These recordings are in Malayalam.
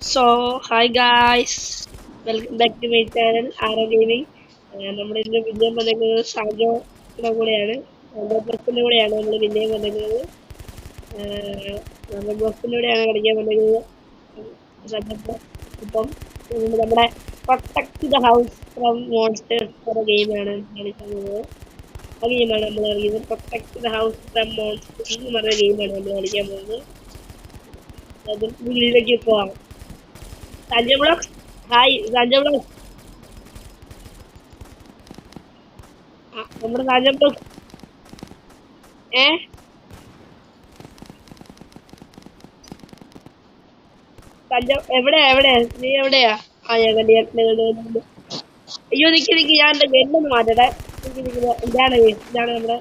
Hi guys, welcome back to my channel Ara Gaming. നമ്മുടെ ഇന്ന് വിജയം വന്നിരിക്കുന്നത് സാജോയുടെ കൂടെയാണ്. സാജോ ബ്ലോസിന്റെ കൂടെയാണ് നമ്മൾ വിജയം വന്നിരിക്കുന്നത്. സാജോ ബ്ലോസിന്റെ കൂടെയാണ് കളിക്കാൻ വന്നിരിക്കുന്നത്. ഇപ്പം നമ്മുടെ protect the house from monsters എന്ന ഗെയിമാണ് കളിക്കുന്നത്. ആ ഗെയിമാണ് നമ്മൾ കളിക്കുന്നത്. Protect the house from monsters എന്ന് പറഞ്ഞ ഗെയിമാണ് നമ്മൾ കളിക്കാൻ പോകുന്നത്. അത് വീട്ടിലേക്ക് പോവാം. Sanjay Blocks. Hi, Sanjay Blocks. നമ്മുടെ Sanjay Blocks. സഞ്ജയ് എവിടെയാ നീ എവിടെയാ? ഞാൻ കണ്ടു. അയ്യോ നിക്ക് ഞാൻ എന്റെ ഗണ്ണൊന്ന് മാറ്റട്ടെ. ഇതാണ് നമ്മുടെ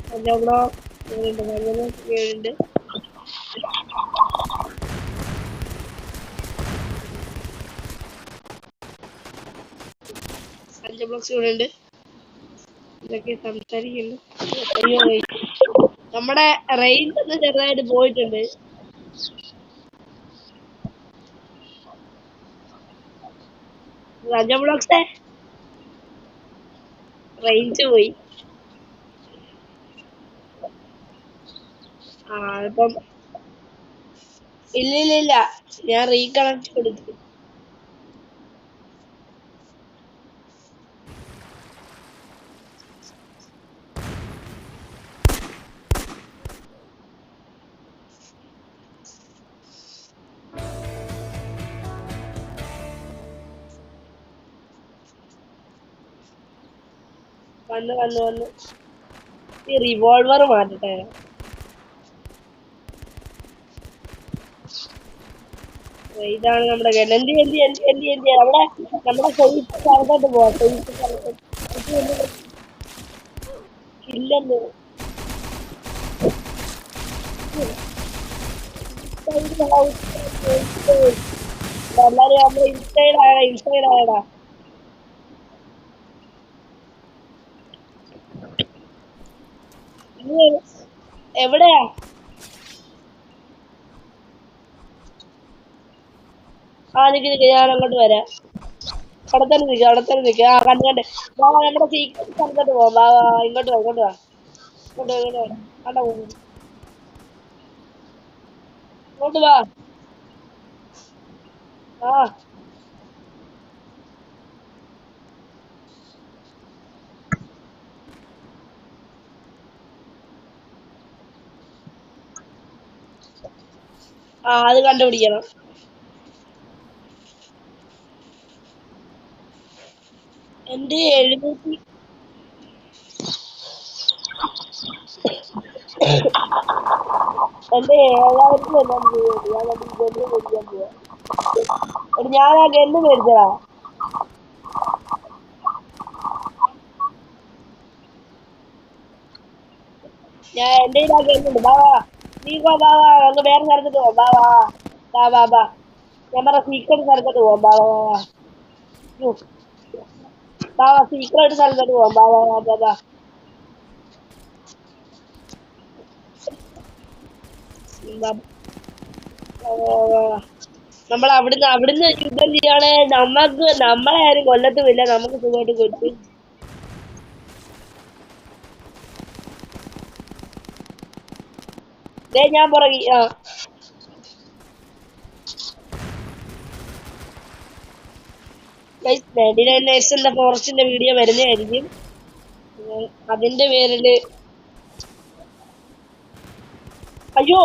Sanjay Blocks. ഉണ്ട്. Sanjay Blocks ഇവിടെ ഉണ്ട്. ഇതൊക്കെ സംസാരിക്കുന്നു. അയ്യോ നമ്മുടെ റേഞ്ച് ഒന്ന് ചെറുതായിട്ട് പോയിട്ടുണ്ട്. Sanjay Blocks റേഞ്ച് പോയി. ഇപ്പം ഇല്ല ഞാൻ റീകണക്ട് കൊടുത്തു. വന്നു ഈ റിവോൾവർ മാറ്റട്ടെ. ഇതാണ് നമ്മുടെ ഗൺ. എന്ത് അവിടെ നമ്മുടെ സൈറ്റ് സ്ഥലത്തോട്ട് പോവാം. ഇല്ലെന്ന് എല്ലാരും നമ്മള് ഇൻസൈഡ് ആയടാ. എവിടെയാ? നിക്ക് ഞാൻ അങ്ങോട്ട് വരാം. അവിടെ തന്നെ നിക്ക്. കണ്ട് നമ്മുടെ സീക്രട്ട് സ്ഥലത്തോട്ട് പോവാം. ഇങ്ങോട്ട് വാ. ഇങ്ങോട്ട് വാ. അത് കണ്ടുപിടിക്കണം. എന്റെ 700 എന്റെ 7000 എല്ലാം ഞാൻ ആ ഗണ്ണ് മേടിച്ചതാ. എന്റെ ആ ഗണ്ണുണ്ട്. നീ അങ്ങ് വേറെ സ്ഥലത്തോട്ട് പോവാം. ഞാൻ പറഞ്ഞ സീക്രട്ട് സ്ഥലത്തോട്ട് പോവാം. സീക്രട്ട് സ്ഥലത്തോട്ട് പോവാം. നമ്മൾ അവിടുന്ന് യുദ്ധം ചെയ്യാണ്. നമ്മളെ ആരും കൊല്ലത്തുമില്ല. നമുക്ക് സുഖമായിട്ട് കൊല്ലും. ഞാൻ പുറകെ ഫോറസ്റ്റിന്റെ വീഡിയോ വരുന്നതായിരിക്കും. അതിന്റെ പേരില് അയ്യോ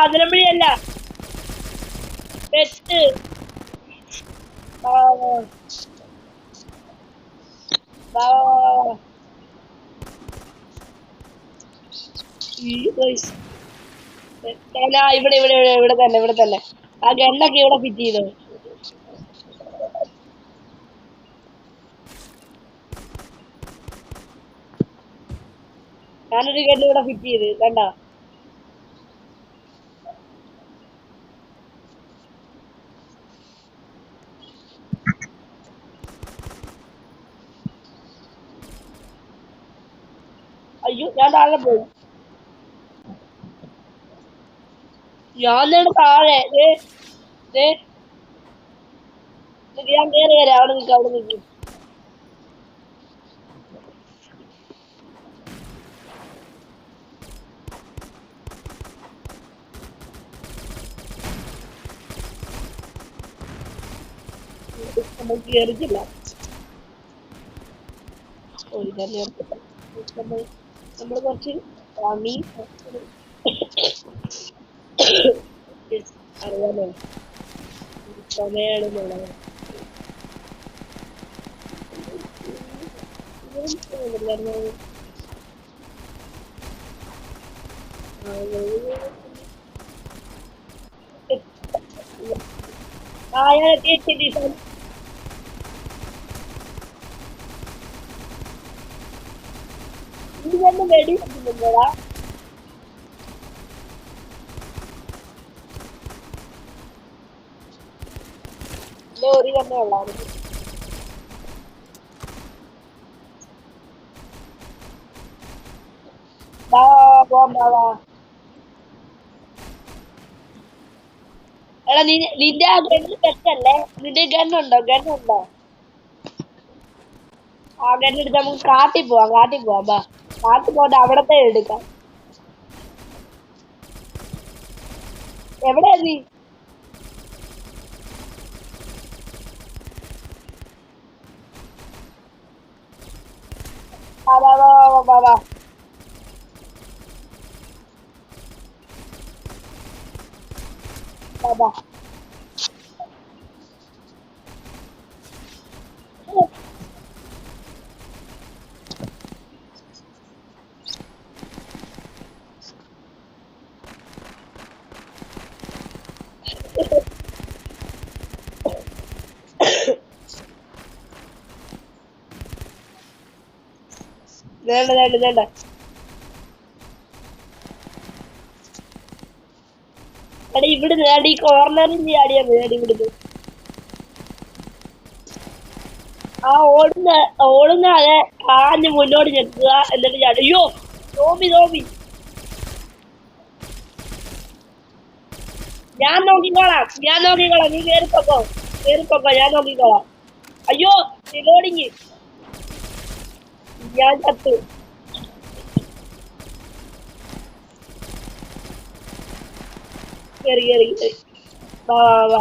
അതിരമ്പഴിയല്ല പെറ്റ്. ഇവിടെ തന്നെ ആ ഗണ്ണൊക്കെ ഇവിടെ ഫിറ്റ് ചെയ്തോ. ഞാനൊരു ഗണ്ണ് ഇവിടെ ഫിറ്റ് ചെയ്ത് കണ്ട. അയ്യോ ഞാൻ താഴെ പോയി. ഞാൻ താഴെ ഞാൻ കേറി വരാം. അവിടെ നിൽക്കാം, അവിടെ നിൽക്കും. നമുക്ക് കേറിച്ചില്ല. നമ്മൾ കുറച്ച് പണി അറിയാമോ സമയാണെന്നുള്ളത്. ഞാൻ എത്തി. ഇതൊന്ന് വെടി വെക്കുന്നുണ്ടോടാ? ഒരു തന്നെ ഉള്ളായിരുന്നു. എടാ നിന്റെ ആ ഗണ്ണ് പെട്ടല്ലേ? നിന്റെ ഗണ്ണുണ്ടോ? ആ ഗണ്ണെടുത്ത് നമുക്ക് കാട്ടിൽ പോവാം. ബാ കാട്ടിൽ പോയിട്ട് അവിടത്തെ എടുക്കാം. എവിടെയാ നീ? വാ. വേണ്ട. എടാ ഇവിടുന്ന് ഈ കോർണറിൽ നീ ആടിയാ മതി. ഇവിടുന്ന് ആ ഓടുന്ന അതെ കാഞ്ഞ് മുന്നോട്ട് ഞെക്കുക. എന്നിട്ട് ചാടി. അയ്യോ നോമി ഞാൻ നോക്കിക്കോളാം. നീ കേറിപ്പോക്കോ. ഞാൻ നോക്കിക്കോളാം. അയ്യോ ലോഡിങ്. ഞാൻ ചത്തു. കേറി വാ.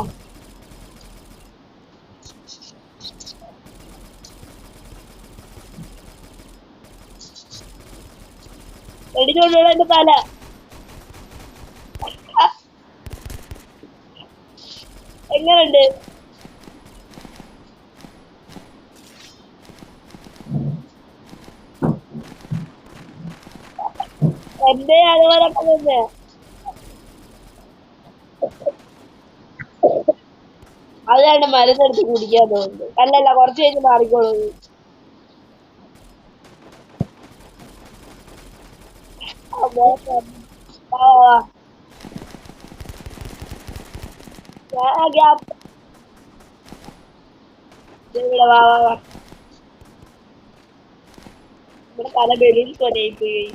എടിച്ചോണ്ടുള്ള എന്റെ തല. എങ്ങനുണ്ട്? എന്റെ അതുപോലെ തന്നെ. അതാണ് മരുന്നെടുത്ത് കുടിക്കാൻ തോന്നുന്നത്. അല്ലല്ല കുറച്ച് കഴിഞ്ഞ് മാറിക്കോളൂ. ഇവിടെ പല ബലൂൺ കൊലയിപ്പോയി.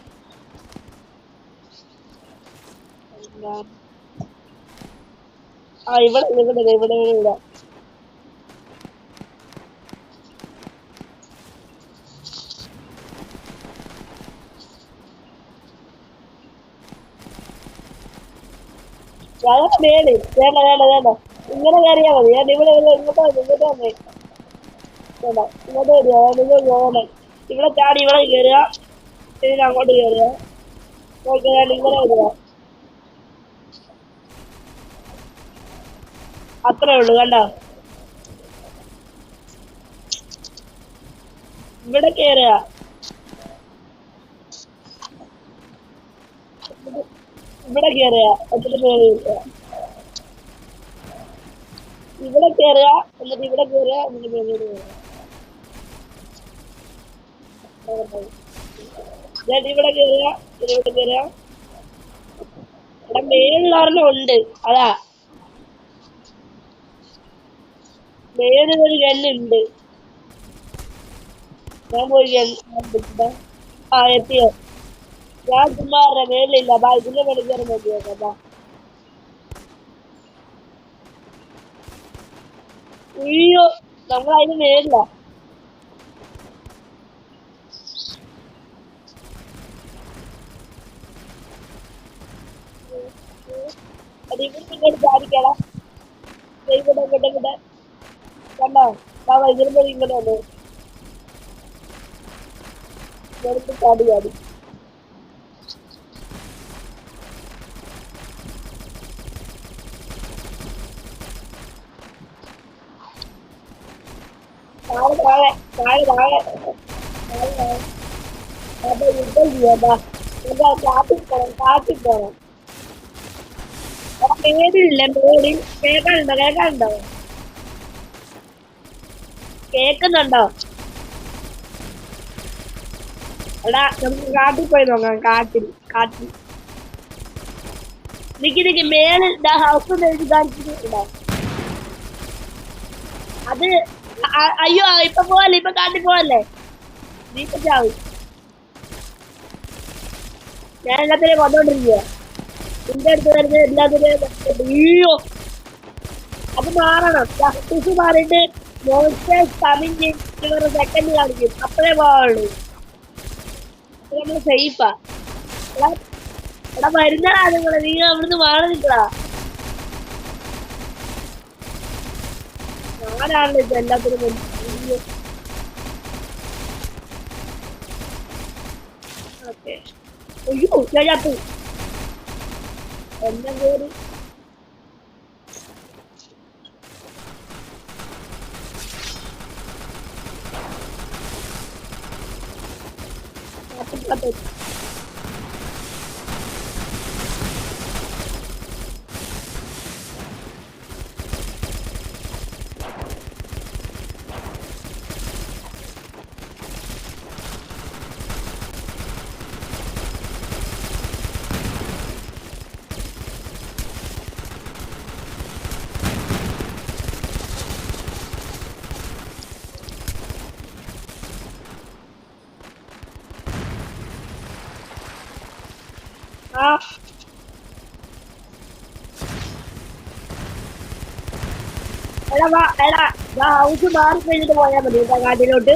ഇവിടെ ഞങ്ങളുടെ മേല് വേണ്ട ഇങ്ങനെ കയറിയാ മതി. ഞാൻ ഇവിടെ ഇങ്ങോട്ട് വന്നേ. ഇങ്ങോട്ട് വരിക. പോകണേ. ഇവിടെ ചാടി ഇവിടെ കയറുക. ഇതിന് അങ്ങോട്ട് കയറുക. ഇങ്ങനെ വരിക. അത്രേ ഉള്ളു. കണ്ടോ? ഇവിടെ കയറുക. ഇവിടെ കയറുക. എന്നിട്ട് മേലെ കിട്ടുക. ഇവിടെ കയറുക. എന്നിട്ട് ഇവിടെ കയറുക. എന്നിട്ട് മേലോട്ട് കയറുക. ഇവിടെ കയറുക. ഇവിടെ കയറുക. ഇവിടെ മേളിലൊരെണ്ണം ഉണ്ട്. അതാ മേളിലൊരു ഗണ്ണുണ്ട്. ഞാൻ പോയി എത്തിയോ? ഞാൻ ചുമ്മാ മേളിലില്ല ബാ ഇതിന്റെ മേടിക്കാൻ നോക്കി നോക്കാം ബാ. അയ്യോ നമ്മൾ അതിന് മേളില്ല. അത് ഇവിടെ ഇങ്ങോട്ട് ചാടിക്കടാ. ഇവിടെ ഇവിടെ ഇവിടെ കണ്ടോ ബാ ഇതിന് മേളിൽ ഇങ്ങനെ വന്നു വെറുതെ ചാടി ചാടി. താഴെ താഴെ താഴെ താഴെ താഴെ താഴെ. അപ്പൊ യുദ്ധം ചെയ്യാം എന്താ കാട്ടിൽ പോണം കാട്ടിൽ പോണം. മേടില്ല മേടി കേൾക്കാനുണ്ടോ കേൾക്കാനുണ്ടോ കേൾക്കുന്നുണ്ടോ? എടാ നമുക്ക് കാട്ടിൽ പോയി നോക്കാം. കാട്ടിൽ കാട്ടിൽ നിക്ക് നിക്ക് മേളിൽ ഹൗസ് എഴുതി കാണിച്ചിട്ടുണ്ടോ? അത് അയ്യോ ഇപ്പൊ പോവല്ലേ ഇപ്പൊ കാട്ടിൽ പോവല്ലേ നീ ഇപ്പൊ ചാവും. ഞാൻ എല്ലാത്തിനെയും കൊണ്ടോണ്ടിരിക്കുക. നിന്റെ അടുത്ത് വരുന്നത് എല്ലാത്തിനെയും. അയ്യോ അത് മാറണം. ജസ്റ്റിസ് മാറിയിട്ട് മോൺസ്റ്റേഴ്സ് കമ്മിങ് സെക്കൻഡ് കാണിക്കും. അപ്പഴേ പോവുള്ളൂ. അപ്പൊ നമ്മള് സേഫാ. എടാ എടാ വരുന്നടാ നിങ്ങള്. നീ അവിടുന്ന് മാറി നിൽക്കടാ. ഞാനാണല്ലോ ഇപ്പൊ എല്ലാത്തിനും ഓക്കെ. അയ്യോ ഞാൻ ചത്തു. എന്നെ പേര് ചത്തു. ആ എടാ വാ എടാ ഹൗസ് മാറി കഴിഞ്ഞിട്ട് പോയാൽ മതി കേട്ടോ കാട്ടിലോട്ട്.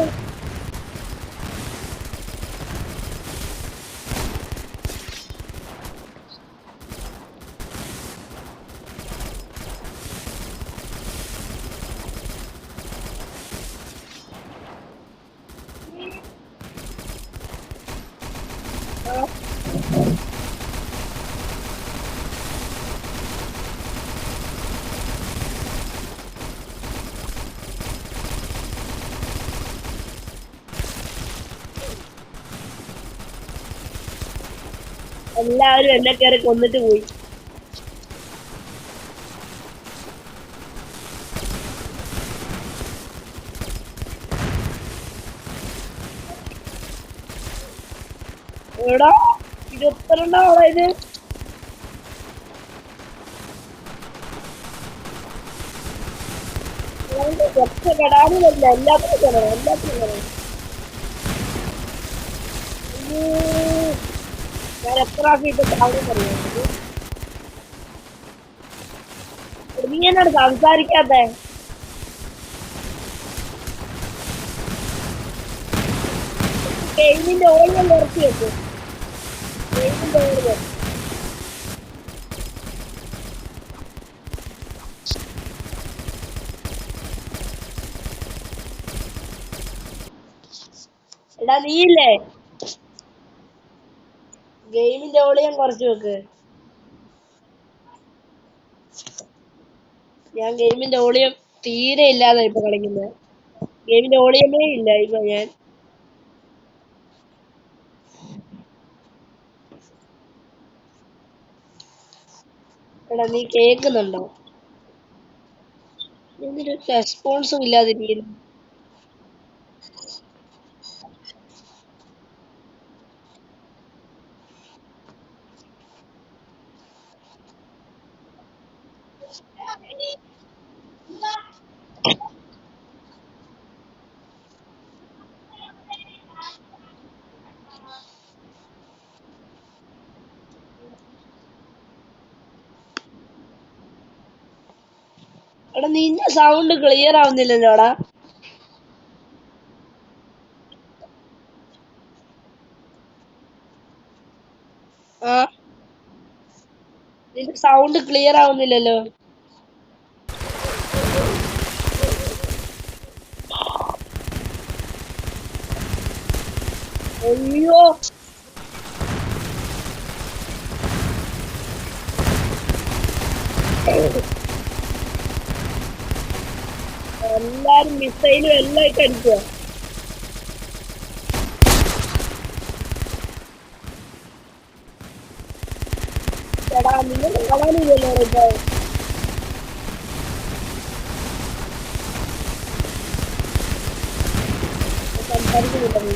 എല്ലാവരും എന്നെ കയറി കൊന്നിട്ട് പോയി. എടാ 22 ഇത്. ഒറ്റ കടാടിലല്ല എല്ലാത്തിനും കയറണം എല്ലാത്തിനും കയറണം. ഞാൻ എത്ര ആക്കിയിട്ട് താഴെ അറിയാം. നീ എന്നോട് സംസാരിക്കാത്ത ഗെയിമിന്റെ ഓളിയം കുറച്ച് വെക്കും. ഗെയിമിന്റെ ഓളിയം എടാ നീയില്ലേ ഗെയിമിന്റെ ഓളിയം കുറച്ച് വെക്ക്. ഞാൻ ഗെയിമിന്റെ ഓളിയം തീരെ ഇല്ലാതെ ഇപ്പൊ കളിക്കുന്നത്. ഗെയിമിന്റെ ഓളിയമേ ഇല്ല ഇപ്പൊ ഞാൻ. എടാ നീ കേക്കുന്നുണ്ടോ? എന്തൊരു റെസ്പോൺസും ഇല്ലാതിരിക്കുന്നു. എടാ നിന്റെ സൗണ്ട് ക്ലിയർ ആവുന്നില്ലല്ലോടാ. ആ നിന്റെ സൗണ്ട് ക്ലിയർ ആവുന്നില്ലല്ലോ. അയ്യോ എല്ലാരും മിസൈലും എല്ലാം ഇട്ട് അടിക്കുക. എടാ നിങ്ങൾ കാണാനില്ലല്ലോ ഇപ്പൊ. സംസാരിക്കുന്നില്ല നീ.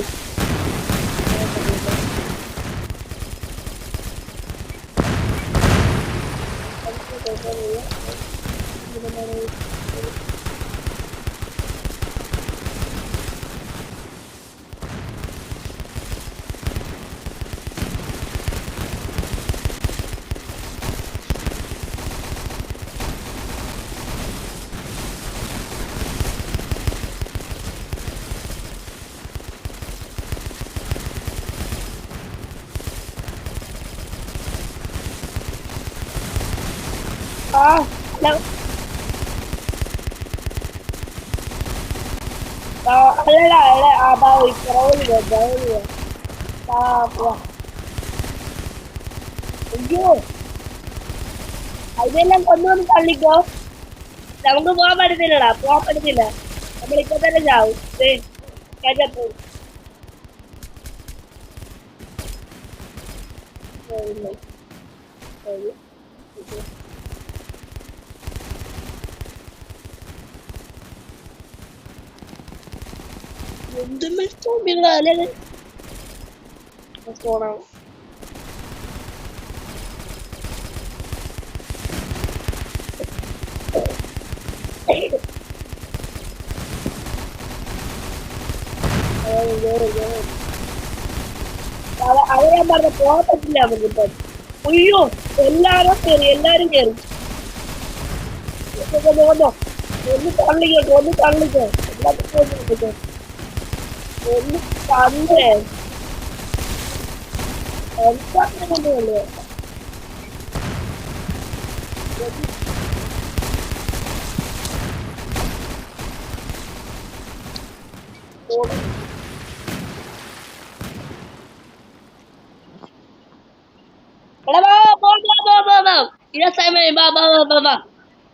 ആ അല്ല അല്ലടാ എടാ ആ ബാവ് ബ്രൗണിയോ അയ്യോ അതിനെല്ലാം കൊണ്ടുവന്ന് തള്ളിക്കോ. നമുക്ക് പോകാൻ പറ്റത്തില്ലടാ, പോകാൻ പറ്റത്തില്ല. നമ്മളിപ്പോ തന്നെ ചാവും. കേട്ടപ്പോ എന്തും തോന്നികളല്ലേ പോണം. അത് ഞാൻ പറഞ്ഞ പോകാൻ പറ്റില്ല നമുക്കിപ്പോ. അയ്യോ എല്ലാരും കയറി പോന്നോ. ഒന്ന് തള്ളിക്കോ ഒന്ന് തന്നേ എന്താ കൊണ്ടുവല്ലേ.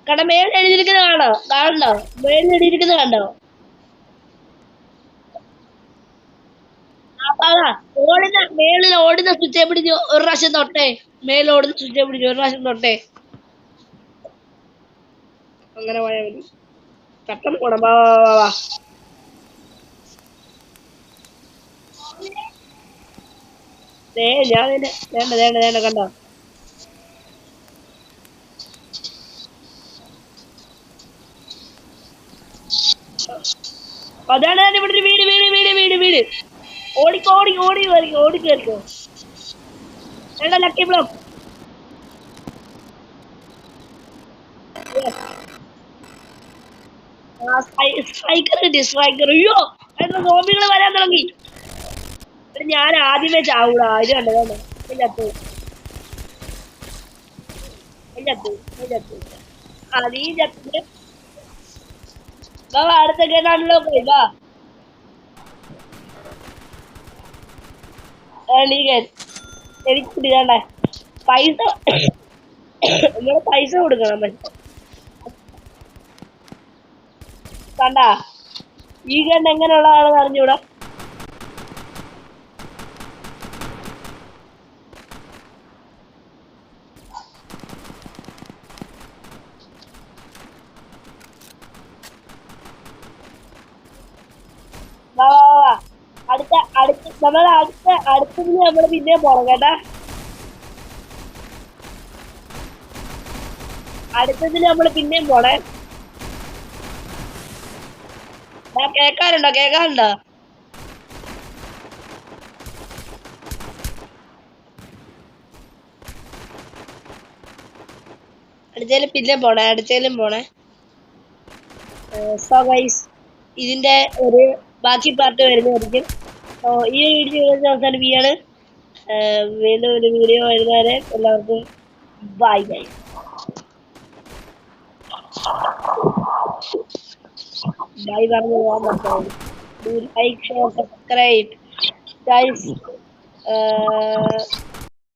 കട മേളിൽ എഴുതിയിരിക്കുന്നത് കാണണ്ടോ? മേളിൽ എഴുതിയിരിക്കുന്നത് കണ്ടോ? മേളിൽ ഓടുന്ന സ്വിച്ച് പിടിച്ച് ഒരു പ്രാവശ്യം തൊട്ടേ. മേളിൽ ഓടുന്ന സ്വിച്ച് പിടിച്ച് ഒരു പ്രാവശ്യം തൊട്ടേ. അങ്ങനെ പോയാൽ മതി. പെട്ടെന്ന് പോണം. വാ ഞാൻ വേണ്ട കണ്ടോ. അതാണ് ഇവിടെ ഒരു വീട്. ഓടി കേൾക്കോ. വേണ്ട ലക്കി ബ്ലോക്ക്. സ്ട്രൈക്കർ കിട്ടി. അയ്യോ സോംബികള് വരാൻ തുടങ്ങി. ഞാൻ ആദ്യമേ ചാവൂടാ. ഇത് കണ്ടോ നീ ചത്ത്. അടുത്ത കേട്ടാണല്ലോ. വാ എനിക്ക് പിടിക്കണ്ടേ. പൈസ നമ്മള് പൈസ കൊടുക്കണം. കണ്ടാ ഈ ഗൺ എങ്ങനെയുള്ളതാണെന്ന് അറിഞ്ഞൂടാ. അടുത്തതിന് നമ്മള് പിന്നെ പോണം കേട്ടാ. അടുത്തതിന് നമ്മള് പിന്നെയും പോണേ. കേക്കാറുണ്ടോ? അടുത്തേലും പിന്നെ പോണേ. സോ ഗൈസ് ഇതിന്റെ ഒരു ബാക്കി പാർട്ട് വരുന്നതായിരിക്കും. സോ ഈ ഒരു വീഡിയോ അവസാനിപ്പിക്കുകയാണ്. വീണ്ടും ഒരു വീഡിയോ വരുന്നവരെ എല്ലാവർക്കും ബൈ ഗൈസ്. ബൈ പറഞ്ഞു പോകാൻ പറ്റും. Like share subscribe guys.